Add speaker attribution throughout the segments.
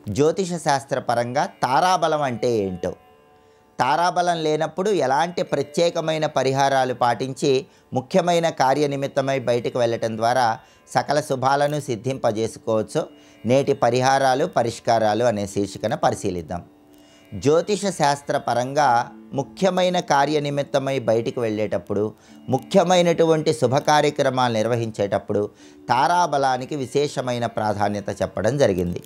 Speaker 1: జ్యోతిష శాస్త్రపరంగా తారాబలం అంటే ఏంటో, తారాబలం లేనప్పుడు ఎలాంటి ప్రత్యేకమైన పరిహారాలు పాటించి ముఖ్యమైన కార్యనిమిత్తమై బయటకు వెళ్ళటం ద్వారా సకల శుభాలను సిద్ధింపజేసుకోవచ్చు. నేటి పరిహారాలు పరిష్కారాలు అనే శీర్షికన పరిశీలిద్దాం. జ్యోతిష శాస్త్రపరంగా ముఖ్యమైన కార్యనిమిత్తమై బయటికి వెళ్ళేటప్పుడు, ముఖ్యమైనటువంటి శుభ కార్యక్రమాలు నిర్వహించేటప్పుడు తారాబలానికి విశేషమైన ప్రాధాన్యత చెప్పడం జరిగింది.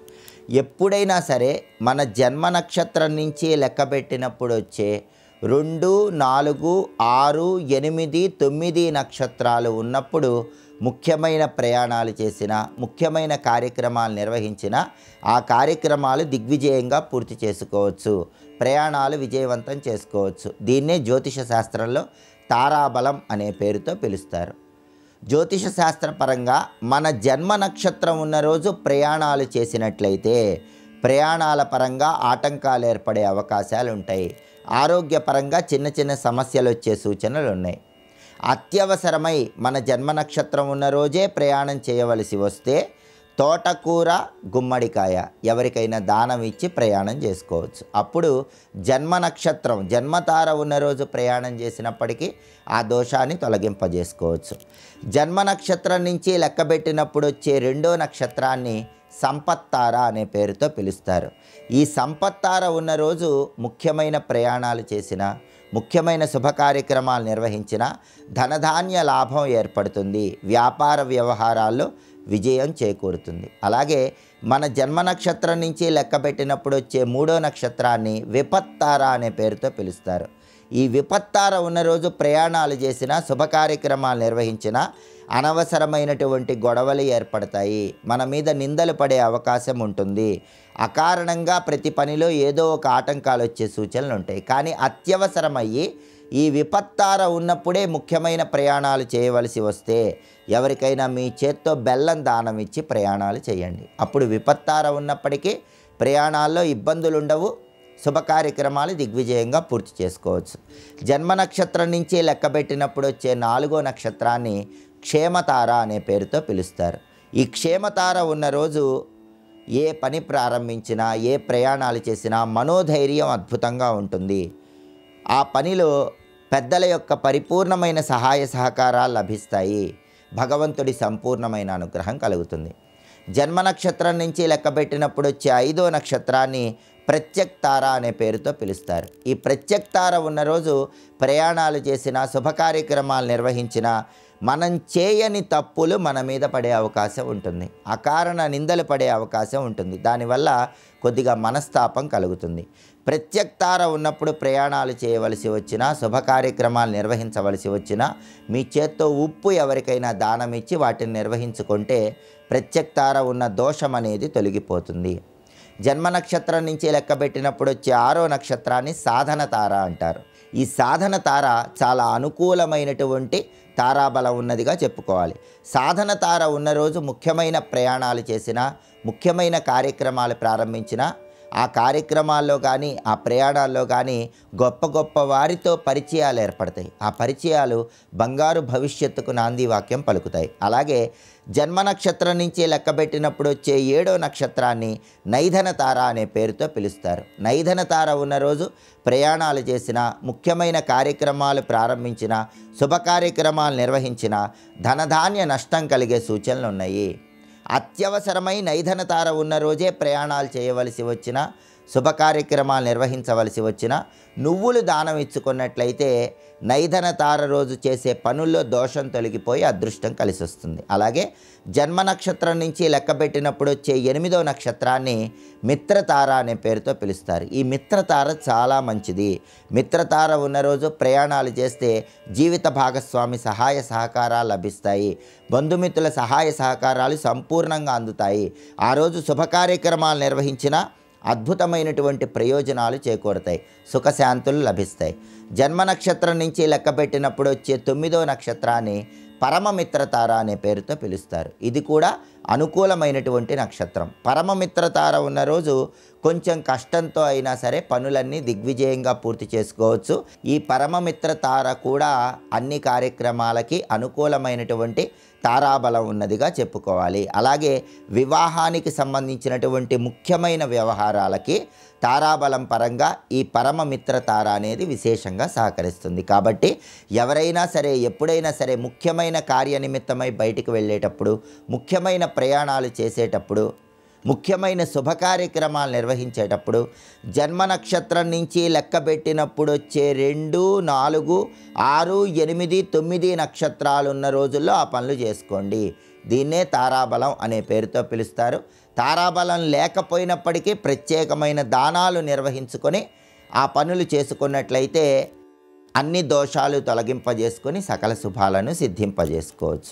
Speaker 1: ఎప్పుడైనా సరే మన జన్మ నక్షత్రం నుంచి లెక్కబెట్టినప్పుడు వచ్చే 2, 4, 6, 8, 9 నక్షత్రాలు ఉన్నప్పుడు ముఖ్యమైన ప్రయాణాలు చేసిన, ముఖ్యమైన కార్యక్రమాలు నిర్వహించిన ఆ కార్యక్రమాలు దిగ్విజయంగా పూర్తి చేసుకోవచ్చు, ప్రయాణాలు విజయవంతం చేసుకోవచ్చు. దీన్నే జ్యోతిష శాస్త్రంలో తారాబలం అనే పేరుతో పిలుస్తారు. జ్యోతిష శాస్త్రపరంగా మన జన్మ నక్షత్రం ఉన్న రోజు ప్రయాణాలు చేసినట్లయితే ప్రయాణాల పరంగా ఆటంకాలు ఏర్పడే అవకాశాలు ఉంటాయి. ఆరోగ్యపరంగా చిన్న చిన్న సమస్యలు వచ్చే సూచనలు ఉన్నాయి. అత్యవసరమై మన జన్మ నక్షత్రం ఉన్న రోజే ప్రయాణం చేయవలసి వస్తే తోటకూర, గుమ్మడికాయ ఎవరికైనా దానం ఇచ్చి ప్రయాణం చేసుకోవచ్చు. అప్పుడు జన్మ నక్షత్రం, జన్మతార ఉన్న రోజు ప్రయాణం చేసినప్పటికీ ఆ దోషాన్ని తొలగింపజేసుకోవచ్చు. జన్మ నక్షత్రం నుంచి లెక్కబెట్టినప్పుడు వచ్చే 2వ నక్షత్రాన్ని సంపత్తార అనే పేరుతో పిలుస్తారు. ఈ సంపత్తార ఉన్న రోజు ముఖ్యమైన ప్రయాణాలు చేసిన, ముఖ్యమైన శుభ కార్యక్రమాలు నిర్వహించిన ధనధాన్య లాభం ఏర్పడుతుంది, వ్యాపార వ్యవహారాల్లో విజయం చేకూరుతుంది. అలాగే మన జన్మ నక్షత్రం నుంచి లెక్కబెట్టినప్పుడు వచ్చే 3వ నక్షత్రాన్ని విపత్తార అనే పేరుతో పిలుస్తారు. ఈ విపత్తార ఉన్న రోజు ప్రయాణాలు చేసిన, శుభ కార్యక్రమాలు నిర్వహించిన అనవసరమైనటువంటి గొడవలు ఏర్పడతాయి, మన మీద నిందలు పడే అవకాశం ఉంటుంది. అకారణంగా ప్రతి పనిలో ఏదో ఒక ఆటంకాలు వచ్చే సూచనలు ఉంటాయి. కానీ అత్యవసరమయ్యి ఈ విపత్తార ఉన్నప్పుడే ముఖ్యమైన ప్రయాణాలు చేయవలసి వస్తే ఎవరికైనా మీ చేత్తో బెల్లం దానం ఇచ్చి ప్రయాణాలు చేయండి. అప్పుడు విపత్తార ఉన్నప్పటికీ ప్రయాణాల్లో ఇబ్బందులు ఉండవు, శుభ కార్యక్రమాలు దిగ్విజయంగా పూర్తి చేసుకోవచ్చు. జన్మ నక్షత్రం నుంచి లెక్కబెట్టినప్పుడు వచ్చే 4వ నక్షత్రాన్ని క్షేమతార అనే పేరుతో పిలుస్తారు. ఈ క్షేమతార ఉన్న రోజు ఏ పని ప్రారంభించినా, ఏ ప్రయాణాలు చేసినా మనోధైర్యం అద్భుతంగా ఉంటుంది. ఆ పనిలో పెద్దల యొక్క పరిపూర్ణమైన సహాయ సహకారాలు లభిస్తాయి, భగవంతుడి సంపూర్ణమైన అనుగ్రహం కలుగుతుంది. జన్మ నక్షత్రం నుంచి లెక్కబెట్టినప్పుడు వచ్చే 5వ నక్షత్రాన్ని ప్రత్యక్తార అనే పేరుతో పిలుస్తారు. ఈ ప్రత్యక్తార ఉన్న రోజు ప్రయాణాలు చేసిన, శుభ కార్యక్రమాలు నిర్వహించిన మనం చేయని తప్పులు మన మీద పడే అవకాశం ఉంటుంది, అకారణ నిందలు పడే అవకాశం ఉంటుంది. దానివల్ల కొద్దిగా మనస్తాపం కలుగుతుంది. ప్రత్యక్తార ఉన్నప్పుడు ప్రయాణాలు చేయవలసి వచ్చినా, శుభ కార్యక్రమాలు నిర్వహించవలసి వచ్చినా మీ చేత్తో ఉప్పు ఎవరికైనా దానం ఇచ్చి వాటిని నిర్వహించుకుంటే ప్రత్యక్తార ఉన్న దోషం అనేది తొలగిపోతుంది. జన్మ నక్షత్రం నుంచి లెక్కబెట్టినప్పుడు వచ్చే 6వ నక్షత్రాన్ని సాధన తార అంటారు. ఈ సాధన తార చాలా అనుకూలమైనటువంటి తారాబలం ఉన్నదిగా చెప్పుకోవాలి. సాధన తార ఉన్న రోజు ముఖ్యమైన ప్రయాణాలు చేసిన, ముఖ్యమైన కార్యక్రమాలు ప్రారంభించిన ఆ కార్యక్రమాల్లో కానీ, ఆ ప్రయాణాల్లో కానీ గొప్ప గొప్ప వారితో పరిచయాలు ఏర్పడతాయి. ఆ పరిచయాలు బంగారు భవిష్యత్తుకు నాంది వాక్యం పలుకుతాయి. అలాగే జన్మ నక్షత్రం నుంచి లెక్కబెట్టినప్పుడు వచ్చే 7వ నక్షత్రాన్ని నైధన తార అనే పేరుతో పిలుస్తారు. నైధన తార ఉన్న రోజు ప్రయాణాలు చేసిన, ముఖ్యమైన కార్యక్రమాలు ప్రారంభించిన, శుభ కార్యక్రమాలు నిర్వహించిన ధనధాన్య నష్టం కలిగే సూచనలు ఉన్నాయి. అత్యవసరమై నైధన తార ఉన్న రోజే ప్రయాణాలు చేయవలసి వచ్చిన, శుభ కార్యక్రమాలు నిర్వహించవలసి వచ్చిన నువ్వులు దానం ఇచ్చుకున్నట్లయితే నైధన తార రోజు చేసే పనుల్లో దోషం తొలగిపోయి అదృష్టం కలిసి వస్తుంది. అలాగే జన్మ నక్షత్రం నుంచి లెక్కబెట్టినప్పుడు వచ్చే 8వ నక్షత్రాన్ని మిత్రతార అనే పేరుతో పిలుస్తారు. ఈ మిత్రతార చాలా మంచిది. మిత్రతార ఉన్న రోజు ప్రయాణాలు చేస్తే జీవిత భాగస్వామి సహాయ సహకారాలు లభిస్తాయి, బంధుమిత్రుల సహాయ సహకారాలు సంపూర్ణంగా అందుతాయి. ఆ రోజు శుభ కార్యక్రమాలు నిర్వహించిన అద్భుతమైనటువంటి ప్రయోజనాలు చేకూరుతాయి, సుఖశాంతులు లభిస్తాయి. జన్మ నక్షత్రం నుంచి లెక్కబెట్టినప్పుడు వచ్చే 9వ నక్షత్రాన్ని పరమమిత్రతార అనే పేరుతో పిలుస్తారు. ఇది కూడా అనుకూలమైనటువంటి నక్షత్రం. పరమమిత్రతార ఉన్న రోజు కొంచెం కష్టంతో అయినా సరే పనులన్నీ దిగ్విజయంగా పూర్తి చేసుకోవచ్చు. ఈ పరమమిత్రతార కూడా అన్ని కార్యక్రమాలకి అనుకూలమైనటువంటి తారాబలం ఉన్నదిగా చెప్పుకోవాలి. అలాగే వివాహానికి సంబంధించినటువంటి ముఖ్యమైన వ్యవహారాలకి తారాబలం పరంగా ఈ పరమమిత్ర తార అనేది విశేషంగా సహకరిస్తుంది. కాబట్టి ఎవరైనా సరే ఎప్పుడైనా సరే ముఖ్యమైన కార్యనిమిత్తమై బయటికి వెళ్ళేటప్పుడు, ముఖ్యమైన ప్రయాణాలు చేసేటప్పుడు, ముఖ్యమైన శుభ కార్యక్రమాలు నిర్వహించేటప్పుడు జన్మ నక్షత్రం నుంచి లెక్కబెట్టినప్పుడు వచ్చే 2, 4, 6, 8, 9 నక్షత్రాలు ఉన్న రోజుల్లో ఆ పనులు చేసుకోండి. దీన్నే తారాబలం అనే పేరుతో పిలుస్తారు. తారాబలం లేకపోయినప్పటికీ ప్రత్యేకమైన దానాలు నిర్వహించుకొని ఆ పనులు చేసుకున్నట్లయితే అన్ని దోషాలు తొలగింపజేసుకొని సకల శుభాలను సిద్ధింపజేసుకోవచ్చు.